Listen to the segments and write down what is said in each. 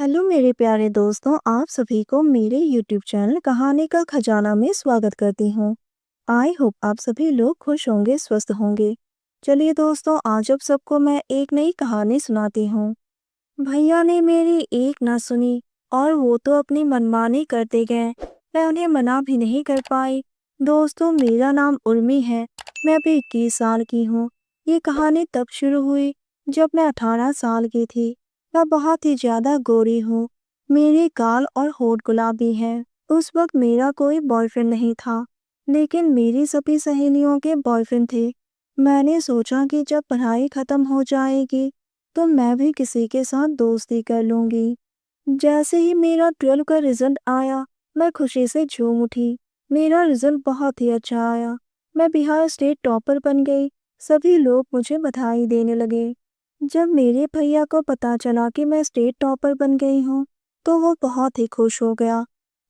Hello मेरे प्यारे दोस्तों, आप सभी को मेरे यूट्यूब चैनल कहानी का खजाना में स्वागत करती हूँ। आई होप आप सभी लोग खुश होंगे, स्वस्थ होंगे। चलिए दोस्तों, आज आप सबको मैं एक नई कहानी सुनाती हूँ। भैया ने मेरी एक ना सुनी और वो तो अपनी मनमानी करते गए। मैं उन्हें मना भी नहीं कर पाई। दोस्तों, मेरा नाम उर्मी है। मैं अभी 21 साल की हूँ। ये कहानी तब शुरू हुई जब मैं 18 साल की थी। मैं बहुत ही ज्यादा गोरी हूँ। मेरे गाल और होठ गुलाबी हैं। उस वक्त मेरा कोई बॉयफ्रेंड नहीं था, लेकिन मेरी सभी सहेलियों के बॉयफ्रेंड थे। मैंने सोचा कि जब पढ़ाई खत्म हो जाएगी तो मैं भी किसी के साथ दोस्ती कर लूंगी। जैसे ही मेरा 12 का रिजल्ट आया, मैं खुशी से झूम उठी। मेरा रिजल्ट बहुत ही अच्छा आया। मैं बिहार स्टेट टॉपर बन गई। सभी लोग मुझे बधाई देने लगे। जब मेरे भैया को पता चला कि मैं स्टेट टॉपर बन गई हूँ, तो वो बहुत ही खुश हो गया।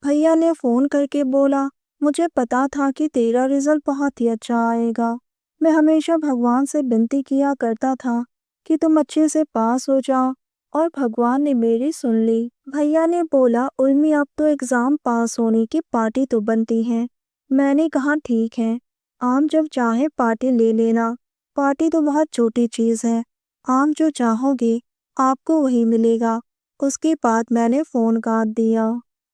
भैया ने फोन करके बोला, मुझे पता था कि तेरा रिजल्ट बहुत ही अच्छा आएगा। मैं हमेशा भगवान से विनती किया करता था कि तुम अच्छे से पास हो जाओ, और भगवान ने मेरी सुन ली। भैया ने बोला, उर्मी अब तो एग्जाम पास होने की पार्टी तो बनती है। मैंने कहा ठीक है, आप जब चाहे पार्टी ले लेना। पार्टी तो बहुत छोटी चीज है, आप जो चाहोगे आपको वही मिलेगा। उसके बाद मैंने फोन काट दिया।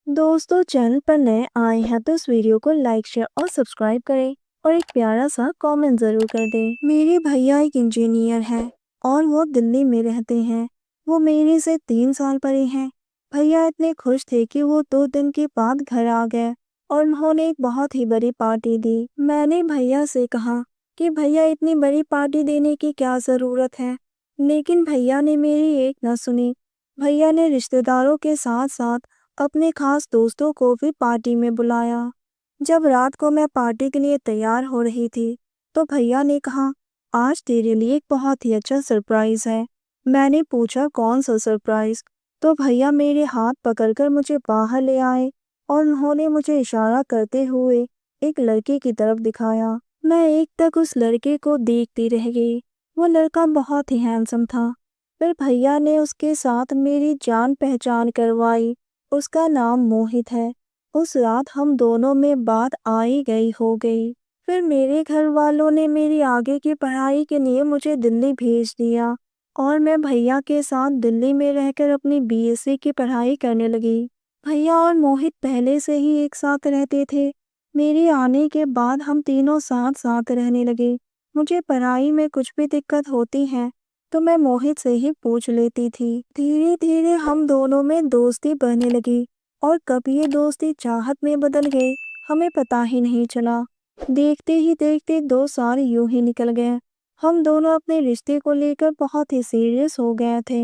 दोस्तों, चैनल पर नए आए हैं तो इस वीडियो को लाइक, शेयर और सब्सक्राइब करें और एक प्यारा सा कमेंट जरूर कर दें। मेरे भैया एक इंजीनियर है और वो दिल्ली में रहते हैं। वो मेरे से 3 साल बड़े हैं। भैया इतने खुश थे कि वो 2 दिन के बाद घर आ गए और उन्होंने एक बहुत ही बड़ी पार्टी दी। मैंने भैया से कहा कि भैया इतनी बड़ी पार्टी देने की क्या ज़रूरत है, लेकिन भैया ने मेरी एक न सुनी। भैया ने रिश्तेदारों के साथ साथ अपने खास दोस्तों को भी पार्टी में बुलाया। जब रात को मैं पार्टी के लिए तैयार हो रही थी, तो भैया ने कहा, आज तेरे लिए एक बहुत ही अच्छा सरप्राइज है। मैंने पूछा, कौन सा सरप्राइज? तो भैया मेरे हाथ पकड़कर मुझे बाहर ले आए और उन्होंने मुझे इशारा करते हुए एक लड़के की तरफ दिखाया। मैं एक तक उस लड़के को देखती रह गई। वो लड़का बहुत ही हैंडसम था। फिर भैया ने उसके साथ मेरी जान पहचान करवाई। उसका नाम मोहित है। उस रात हम दोनों में बात आई गई हो गई। फिर मेरे घर वालों ने मेरी आगे की पढ़ाई के लिए मुझे दिल्ली भेज दिया और मैं भैया के साथ दिल्ली में रहकर अपनी बीएससी की पढ़ाई करने लगी। भैया और मोहित पहले से ही एक साथ रहते थे। मेरे आने के बाद हम तीनों साथ साथ रहने लगे। मुझे पढ़ाई में कुछ भी दिक्कत होती है तो मैं मोहित से ही पूछ लेती थी। धीरे धीरे हम दोनों में दोस्ती बढ़ने लगी और कब ये दोस्ती चाहत में बदल गई, हमें पता ही नहीं चला। देखते ही देखते 2 साल यूं ही निकल गए। हम दोनों अपने रिश्ते को लेकर बहुत ही सीरियस हो गए थे।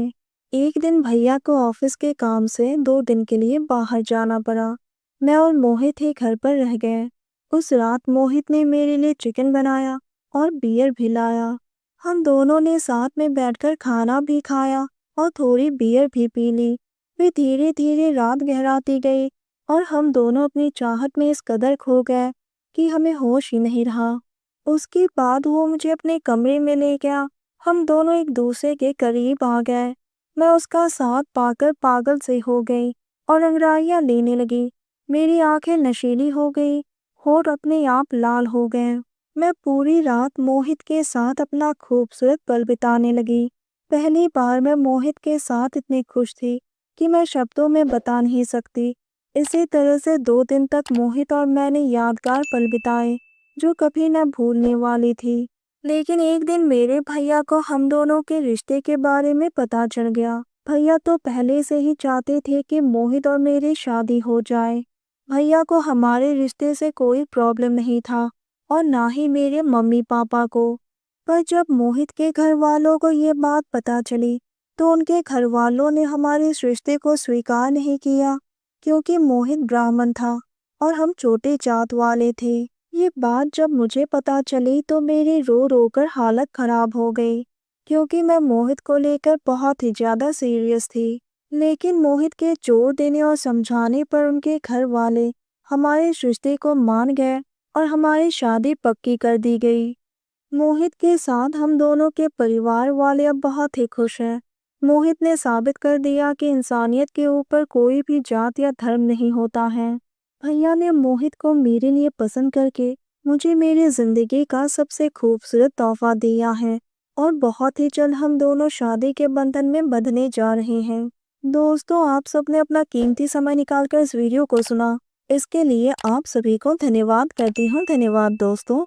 एक दिन भैया को ऑफिस के काम से 2 दिन के लिए बाहर जाना पड़ा। मैं और मोहित ही घर पर रह गए। उस रात मोहित ने मेरे लिए चिकन बनाया और बियर भी लाया। हम दोनों ने साथ में बैठकर खाना भी खाया और थोड़ी बियर भी पी ली। फिर धीरे धीरे रात गहराती गई और हम दोनों अपनी चाहत में इस कदर खो गए कि हमें होश ही नहीं रहा। उसके बाद वो मुझे अपने कमरे में ले गया। हम दोनों एक दूसरे के करीब आ गए। मैं उसका साथ पाकर पागल से हो गई और अंगड़ाइयाँ लेने लगी। मेरी आंखें नशीली हो गई, होठ अपने आप लाल हो गए। मैं पूरी रात मोहित के साथ अपना खूबसूरत पल बिताने लगी। पहली बार मैं मोहित के साथ इतनी खुश थी कि मैं शब्दों में बता नहीं सकती। इसी तरह से 2 दिन तक मोहित और मैंने यादगार पल बिताए जो कभी न भूलने वाली थी। लेकिन एक दिन मेरे भैया को हम दोनों के रिश्ते के बारे में पता चल गया। भैया तो पहले से ही चाहते थे कि मोहित और मेरी शादी हो जाए। भैया को हमारे रिश्ते से कोई प्रॉब्लम नहीं था और ना ही मेरे मम्मी पापा को। पर जब मोहित के घर वालों को ये बात पता चली तो उनके घर वालों ने हमारे इस रिश्ते को स्वीकार नहीं किया, क्योंकि मोहित ब्राह्मण था और हम छोटे जात वाले थे। ये बात जब मुझे पता चली तो मेरी रो रो कर हालत खराब हो गई, क्योंकि मैं मोहित को लेकर बहुत ही ज्यादा सीरियस थी। लेकिन मोहित के जोर देने और समझाने पर उनके घर वाले हमारे इस रिश्ते को मान गए और हमारी शादी पक्की कर दी गई। मोहित के साथ हम दोनों के परिवार वाले अब बहुत ही खुश हैं। मोहित ने साबित कर दिया कि इंसानियत के ऊपर कोई भी जात या धर्म नहीं होता है। भैया ने मोहित को मेरे लिए पसंद करके मुझे मेरी जिंदगी का सबसे खूबसूरत तोहफा दिया है और बहुत ही जल्द हम दोनों शादी के बंधन में बंधने जा रहे हैं। दोस्तों, आप सबने अपना कीमती समय निकालकर इस वीडियो को सुना, इसके लिए आप सभी को धन्यवाद करती हूँ। धन्यवाद दोस्तों।